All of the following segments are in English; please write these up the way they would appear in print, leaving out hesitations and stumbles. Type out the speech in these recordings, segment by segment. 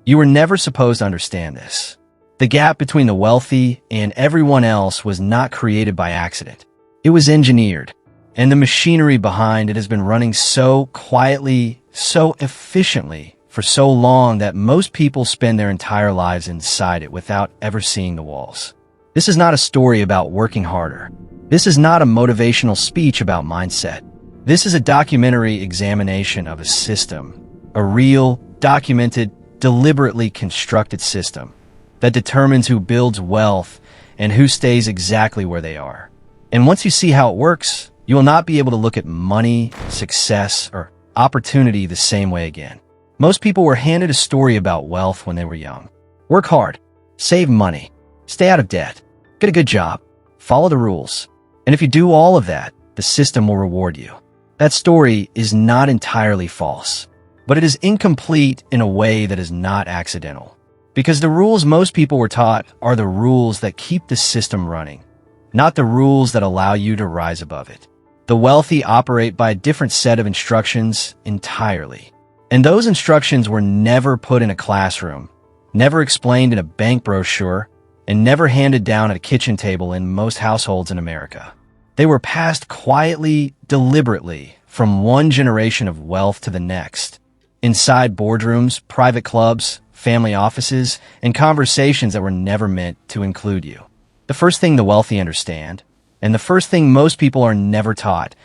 You were never supposed to understand this. The gap between the wealthy and everyone else was not created by accident. It was engineered, and the machinery behind it has been running so quietly, so efficiently for so long that most people spend their entire lives inside it without ever seeing the walls. This is not a story about working harder. This is not a motivational speech about mindset. This is a documentary examination of a system, a real, documented, deliberately constructed system that determines who builds wealth and who stays exactly where they are. And once you see how it works, you will not be able to look at money, success, or opportunity the same way again. Most people were handed a story about wealth when they were young. Work hard, save money, stay out of debt, get a good job, follow the rules. And if you do all of that, the system will reward you. That story is not entirely false, but it is incomplete in a way that is not accidental. Because the rules most people were taught are the rules that keep the system running, not the rules that allow you to rise above it. The wealthy operate by a different set of instructions entirely. And those instructions were never put in a classroom, never explained in a bank brochure, and never handed down at a kitchen table in most households in America. They were passed quietly, deliberately, from one generation of wealth to the next, inside boardrooms, private clubs, family offices, and conversations that were never meant to include you. The first thing the wealthy understand, and the first thing most people are never taught,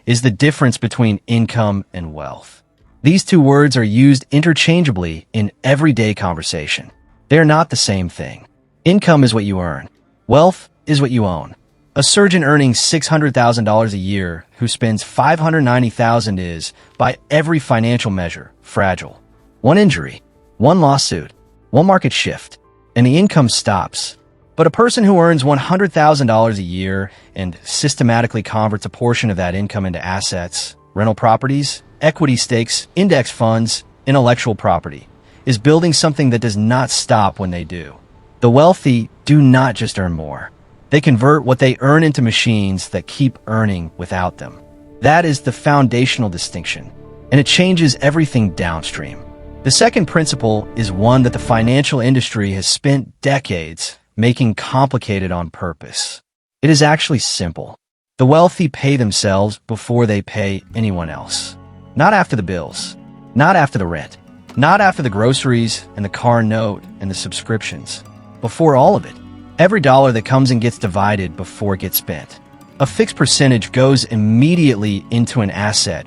is the difference between income and wealth. These two words are used interchangeably in everyday conversation. They are not the same thing. Income is what you earn. Wealth is what you own. A surgeon earning $600,000 a year who spends $590,000 is, by every financial measure, fragile. One injury, one lawsuit, one market shift, and the income stops. But a person who earns $100,000 a year and systematically converts a portion of that income into assets, rental properties, equity stakes, index funds, intellectual property, is building something that does not stop when they do. The wealthy do not just earn more. They convert what they earn into machines that keep earning without them. That is the foundational distinction, and it changes everything downstream. The second principle is one that the financial industry has spent decades making complicated on purpose. It is actually simple. The wealthy pay themselves before they pay anyone else. Not after the bills, not after the rent, not after the groceries and the car note and the subscriptions. Before all of it, every dollar that comes and gets divided before it gets spent. A fixed percentage goes immediately into an asset,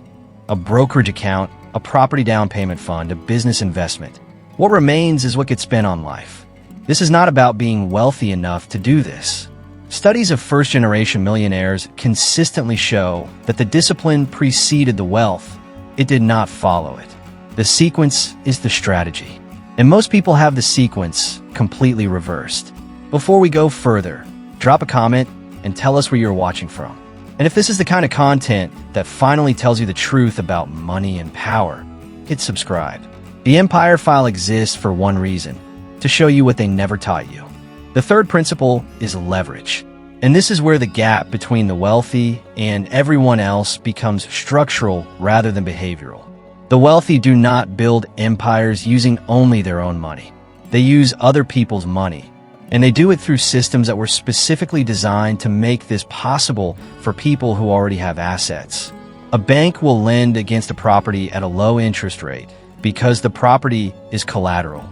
a brokerage account, a property down payment fund, a business investment. What remains is what gets spent on life. This is not about being wealthy enough to do this. Studies of first-generation millionaires consistently show that the discipline preceded the wealth. It did not follow it. The sequence is the strategy. And most people have the sequence completely reversed. Before we go further, drop a comment and tell us where you're watching from. And if this is the kind of content that finally tells you the truth about money and power, hit subscribe. The Empire File exists for one reason: to show you what they never taught you. The third principle is leverage. And this is where the gap between the wealthy and everyone else becomes structural rather than behavioral. The wealthy do not build empires using only their own money. They use other people's money. And they do it through systems that were specifically designed to make this possible for people who already have assets. A bank will lend against a property at a low interest rate because the property is collateral.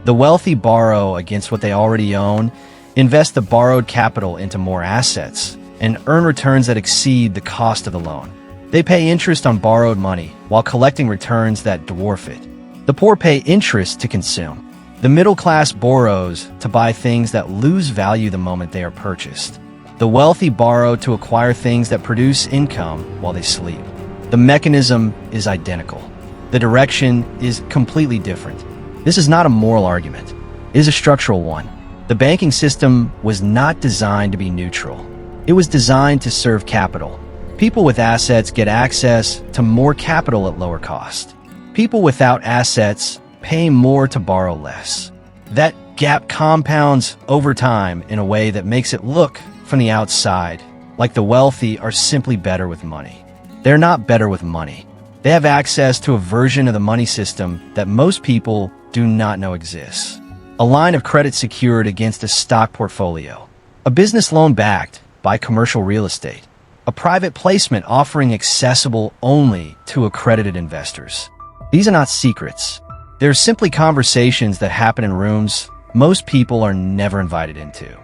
The wealthy borrow against what they already own, invest the borrowed capital into more assets, and earn returns that exceed the cost of the loan. They pay interest on borrowed money while collecting returns that dwarf it. The poor pay interest to consume. The middle class borrows to buy things that lose value the moment they are purchased. The wealthy borrow to acquire things that produce income while they sleep. The mechanism is identical. The direction is completely different. This is not a moral argument. It is a structural one. The banking system was not designed to be neutral. It was designed to serve capital. People with assets get access to more capital at lower cost. People without assets pay more to borrow less. That gap compounds over time in a way that makes it look, from the outside, like the wealthy are simply better with money. They're not better with money. They have access to a version of the money system that most people do not know exists. A line of credit secured against a stock portfolio. A business loan backed by commercial real estate. A private placement offering accessible only to accredited investors. These are not secrets. They're simply conversations that happen in rooms most people are never invited into.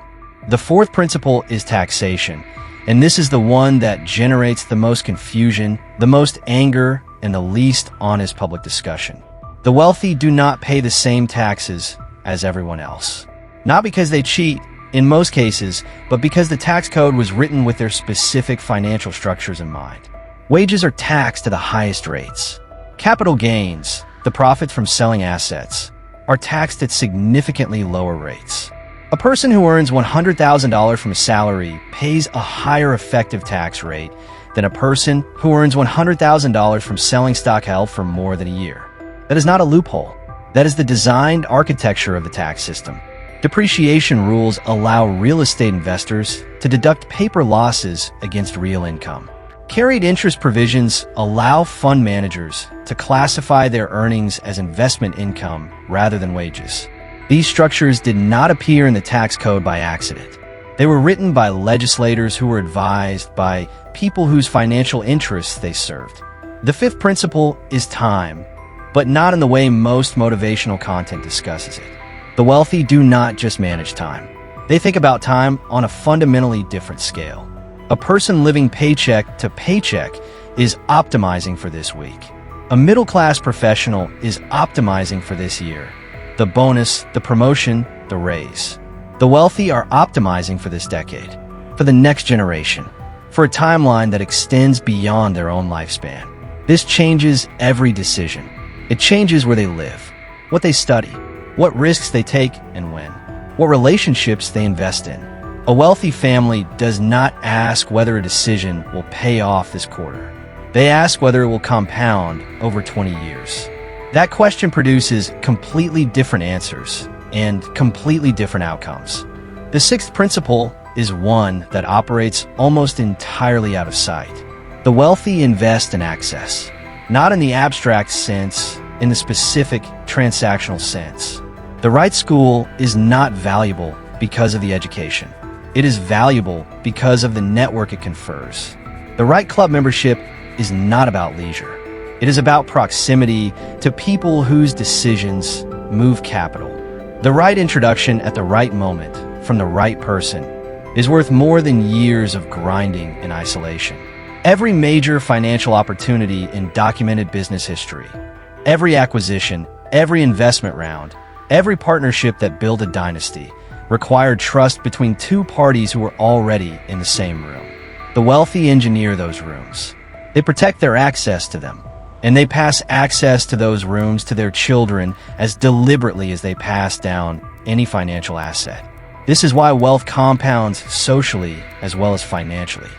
The fourth principle is taxation, and this is the one that generates the most confusion, the most anger, and the least honest public discussion. The wealthy do not pay the same taxes as everyone else. Not because they cheat, in most cases, but because the tax code was written with their specific financial structures in mind. Wages are taxed to the highest rates. Capital gains, the profits from selling assets, are taxed at significantly lower rates. A person who earns $100,000 from a salary pays a higher effective tax rate than a person who earns $100,000 from selling stock held for more than a year. That is not a loophole. That is the designed architecture of the tax system. Depreciation rules allow real estate investors to deduct paper losses against real income. Carried interest provisions allow fund managers to classify their earnings as investment income rather than wages. These structures did not appear in the tax code by accident. They were written by legislators who were advised by people whose financial interests they served. The fifth principle is time, but not in the way most motivational content discusses it. The wealthy do not just manage time. They think about time on a fundamentally different scale. A person living paycheck to paycheck is optimizing for this week. A middle-class professional is optimizing for this year. The bonus, the promotion, the raise. The wealthy are optimizing for this decade, for the next generation, for a timeline that extends beyond their own lifespan. This changes every decision. It changes where they live, what they study, what risks they take and when, what relationships they invest in. A wealthy family does not ask whether a decision will pay off this quarter. They ask whether it will compound over 20 years. That question produces completely different answers and completely different outcomes. The sixth principle is one that operates almost entirely out of sight. The wealthy invest in access, not in the abstract sense, in the specific transactional sense. The right school is not valuable because of the education. It is valuable because of the network it confers. The right club membership is not about leisure. It is about proximity to people whose decisions move capital. The right introduction at the right moment from the right person is worth more than years of grinding in isolation. Every major financial opportunity in documented business history, every acquisition, every investment round, every partnership that built a dynasty required trust between two parties who were already in the same room. The wealthy engineer those rooms. They protect their access to them, and they pass access to those rooms to their children as deliberately as they pass down any financial asset. This is why wealth compounds socially as well as financially.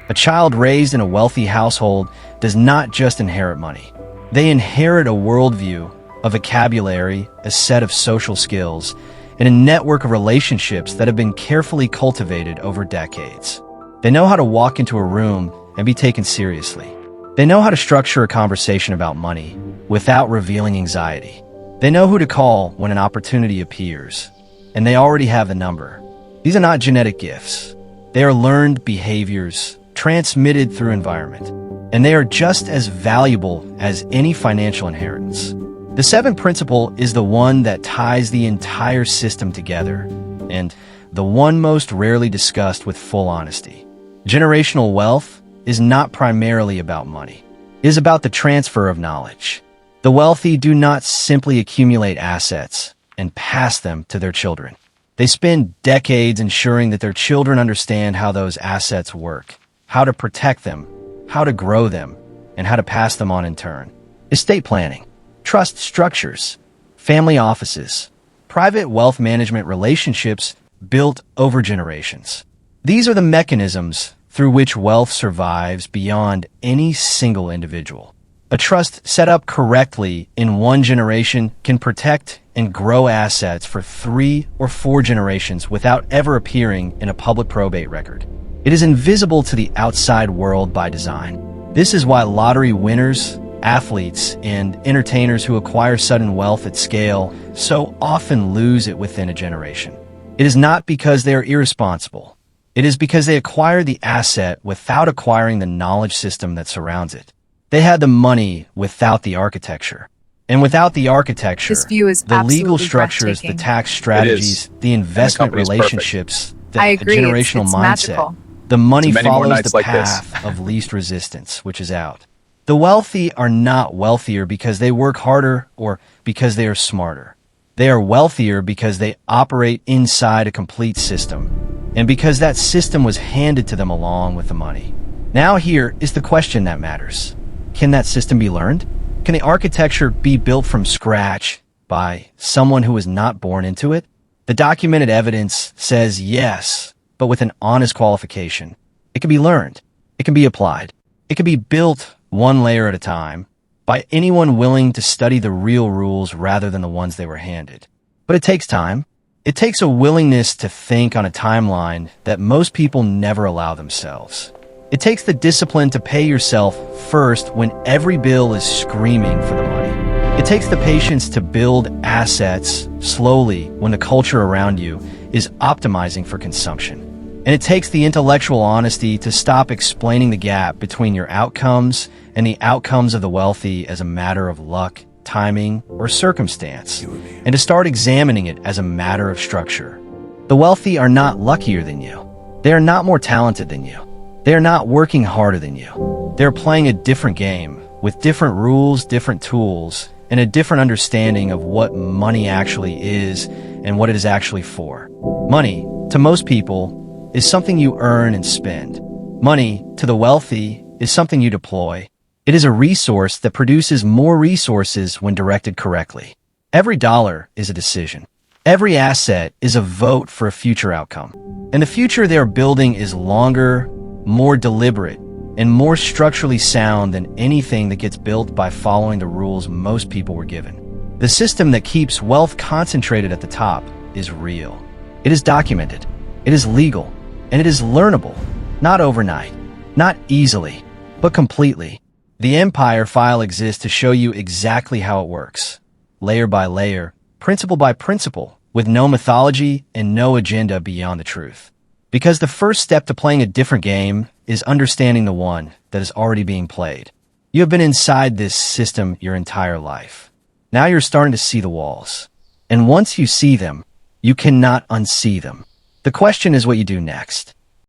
A child raised in a wealthy household does not just inherit money. They inherit a worldview, a vocabulary, a set of social skills, and a network of relationships that have been carefully cultivated over decades. They know how to walk into a room and be taken seriously. They know how to structure a conversation about money without revealing anxiety. They know who to call when an opportunity appears, and they already have the number. These are not genetic gifts. They are learned behaviors transmitted through environment, and they are just as valuable as any financial inheritance. The seventh principle is the one that ties the entire system together, and the one most rarely discussed with full honesty. Generational wealth is not primarily about money. It is about the transfer of knowledge. The wealthy do not simply accumulate assets and pass them to their children. They spend decades ensuring that their children understand how those assets work, how to protect them, how to grow them, and how to pass them on in turn. Estate planning, trust structures, family offices, private wealth management relationships built over generations. These are the mechanisms through which wealth survives beyond any single individual. A trust set up correctly in one generation can protect and grow assets for 3 or 4 generations without ever appearing in a public probate record. It is invisible to the outside world by design. This is why lottery winners athletes, and entertainers who acquire sudden wealth at scale so often lose it within a generation. It is not because they are irresponsible. It is because they acquire the asset without acquiring the knowledge system that surrounds it. They had the money without the architecture. And without the architecture, This view is the legal absolutely structures, the breathtaking. tax strategies, the investment company's relationships, the I agree, generational it's mindset, magical. the money Many more follows nights the like this. path of least resistance, which is out. The wealthy are not wealthier because they work harder or because they are smarter. They are wealthier because they operate inside a complete system, and because that system was handed to them along with the money. Now here is the question that matters. Can that system be learned? Can the architecture be built from scratch by someone who was not born into it? The documented evidence says yes, but with an honest qualification. It can be learned. It can be applied. It can be built one layer at a time by anyone willing to study the real rules rather than the ones they were handed. But it takes time. It takes a willingness to think on a timeline that most people never allow themselves. It takes the discipline to pay yourself first when every bill is screaming for the money. It takes the patience to build assets slowly when the culture around you is optimizing for consumption. And it takes the intellectual honesty to stop explaining the gap between your outcomes and the outcomes of the wealthy as a matter of luck, timing, or circumstance, and to start examining it as a matter of structure. The wealthy are not luckier than you. They are not more talented than you. They are not working harder than you. They are playing a different game with different rules, different tools, and a different understanding of what money actually is and what it is actually for. Money, to most people, is something you earn and spend. Money, to the wealthy, is something you deploy. It is a resource that produces more resources when directed correctly. Every dollar is a decision. Every asset is a vote for a future outcome. And the future they are building is longer, more deliberate, and more structurally sound than anything that gets built by following the rules most people were given. The system that keeps wealth concentrated at the top is real. It is documented. It is legal. And it is learnable, not overnight, not easily, but completely. The Empire File exists to show you exactly how it works, layer by layer, principle by principle, with no mythology and no agenda beyond the truth. Because the first step to playing a different game is understanding the one that is already being played. You have been inside this system your entire life. Now you're starting to see the walls. And once you see them, you cannot unsee them. The question is what you do next.